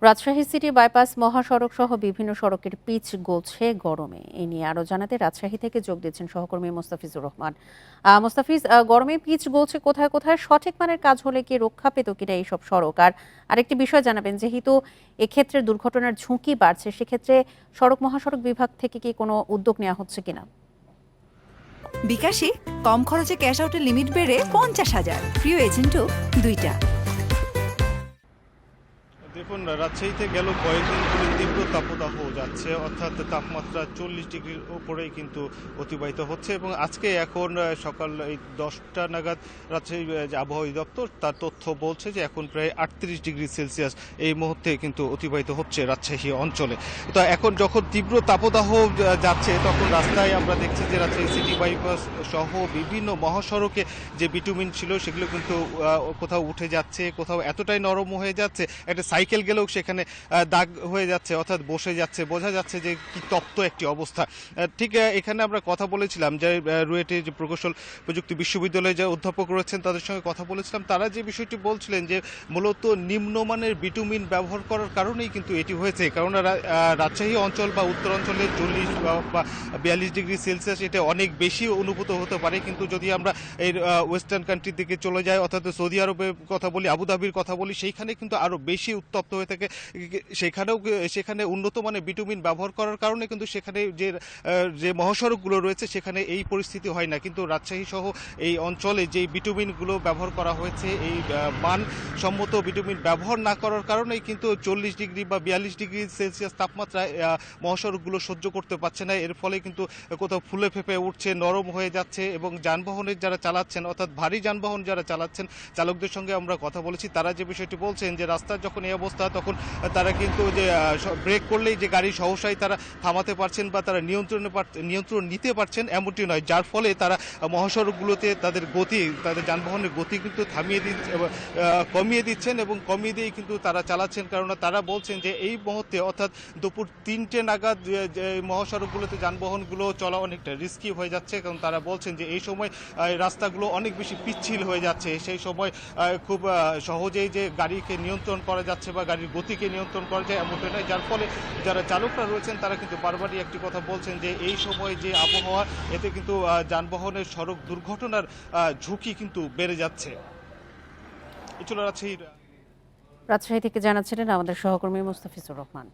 Rajshahi city bypass মহাসড়ক সহ বিভিন্ন সড়কের পিচ গলছে গরমে। এ নিয়ে আরো জানাতে রাজশাহী থেকে যোগ দিচ্ছেন সহকর্মী মোস্তাফিজুর রহমান। মোস্তাফিজ, গরমে পিচ গলছে কোথায় কোথায়, সঠিক মানের কাজ হলে কি রক্ষা পেত কিনা এইসব সড়ক? আর আরেকটি বিষয় জানাবেন, যেহেতু এক্ষেত্রে দুর্ঘটনার ঝুঁকি বাড়ছে, সেক্ষেত্রে সড়ক মহাসড়ক বিভাগ থেকে কি কোনো উদ্যোগ নেওয়া হচ্ছে কিনা? বিকাশে কম খরচে ক্যাশ আউটের লিমিট বেড়ে 50,000, প্রিয় এজেন্টও 2টা। দেখুন, রাজশাহীতে গেল কয়েকদিন ধরে তীব্র তাপদাহ যাচ্ছে, অর্থাৎ তাপমাত্রা 40 ডিগ্রির উপরেই কিন্তু অতিবাহিত হচ্ছে। এবং আজকে এখন সকাল এই 10টা নাগাদ রাজশাহী যে আবহাওয়া অধিদপ্তর তার তথ্য বলছে যে এখন প্রায় 38 ডিগ্রি সেলসিয়াস এই মুহূর্তে কিন্তু অতিবাহিত হচ্ছে রাজশাহী অঞ্চলে। তো এখন যখন তীব্র তাপদাহ যাচ্ছে, তখন রাস্তায় আমরা দেখছি যে রাজশাহী সিটি বাইপাস সহ বিভিন্ন মহাসড়কে যে বিটুমিন ছিল সেগুলো কিন্তু কোথাও উঠে যাচ্ছে, কোথাও এতটাই নরম হয়ে যাচ্ছে, একটা সাইকেল গেলেও সেখানে দাগ হয়ে যাচ্ছে, অর্থাৎ বসে যাচ্ছে, বোঝা যাচ্ছে যে কি তপ্ত একটি অবস্থা। ঠিক এখানে আমরা কথা বলেছিলাম যে রুয়েটের যে প্রকৌশল প্রযুক্তি বিশ্ববিদ্যালয়ে যে অধ্যাপক রয়েছেন তাদের সঙ্গে কথা বলেছিলাম। তারা যে বিষয়টি বলছিলেন যে মূলত নিম্নমানের বিটুমিন ব্যবহার করার কারণেই কিন্তু এটি হয়েছে। কারণ রাজশাহী অঞ্চল বা উত্তর অঞ্চলে 40 বা 42 ডিগ্রি সেলসিয়াস এটা অনেক বেশি অনুভূত হতে পারে, কিন্তু যদি আমরা এই ওয়েস্টার্ন কান্ট্রির দিকে চলে যাই, অর্থাৎ সৌদি আরবের কথা বলি, আবুধাবির কথা বলি, সেইখানে কিন্তু আরও বেশি উত্তপ্ত হয়ে থাকে। সেখানে উন্নত মানের বিটুমিন ব্যবহার করার কারণে কিন্তু সেখানে যে মহাসড়কগুলো রয়েছে সেখানে এই পরিস্থিতি হয় না। কিন্তু রাজশাহী সহ এই অঞ্চলে যে বিটুমিনগুলো ব্যবহার করা হয়েছে, এই মানসম্মত বিটুমিন ব্যবহার না করার কারণেই কিন্তু 40 ডিগ্রি বা 42 ডিগ্রি সেলসিয়াস তাপমাত্রায় মহাসড়কগুলো সহ্য করতে পারছে না। এর ফলে কিন্তু কোথাও ফুলে ফেঁপে উঠছে, নরম হয়ে যাচ্ছে। এবং যানবাহনের যারা চালাচ্ছেন, অর্থাৎ ভারী যানবাহন যারা চালাচ্ছেন, চালকদের সঙ্গে আমরা কথা বলেছি, তারা যে বিষয়টি বলছেন যে রাস্তার যখন এই অবস্থা, তখন তারা কিন্তু যে ব্রেক করলেই যে গাড়ি সহসাই তারা থামাতে পারছেন বা তারা নিয়ন্ত্রণ নিতে পারছেন এমনটি নয়, যার ফলে তারা মহাসড়কগুলোতে তাদের যানবাহনের গতি কিন্তু কমিয়ে দিচ্ছেন এবং কমিয়ে দিয়েই কিন্তু তারা চালাচ্ছেন। কারণ তারা বলছেন যে এই মুহূর্তে, অর্থাৎ দুপুর 3টে নাগাদ যে মহাসড়কগুলোতে যানবাহনগুলো চলা অনেকটা রিস্কি হয়ে যাচ্ছে। কারণ তারা বলছেন যে এই সময় রাস্তাগুলো অনেক বেশি পিচ্ছিল হয়ে যাচ্ছে, সেই সময় খুব সহজেই যে গাড়িকে নিয়ন্ত্রণ করা যাচ্ছে বা গাড়ির গতিকে নিয়ন্ত্রণ করা যায় এমনটা নয়। যার ফলে যারা চালকরা রয়েছেন তারা কিন্তু বারবারই একটি কথা বলছেন যে এই সময় যে আবহাওয়া, এতে কিন্তু যানবাহনের সড়ক দুর্ঘটনার ঝুঁকি কিন্তু বেড়ে যাচ্ছে। রাজশাহী থেকে জানাচ্ছিলেন আমাদের সহকর্মী মোস্তাফিজুর রহমান।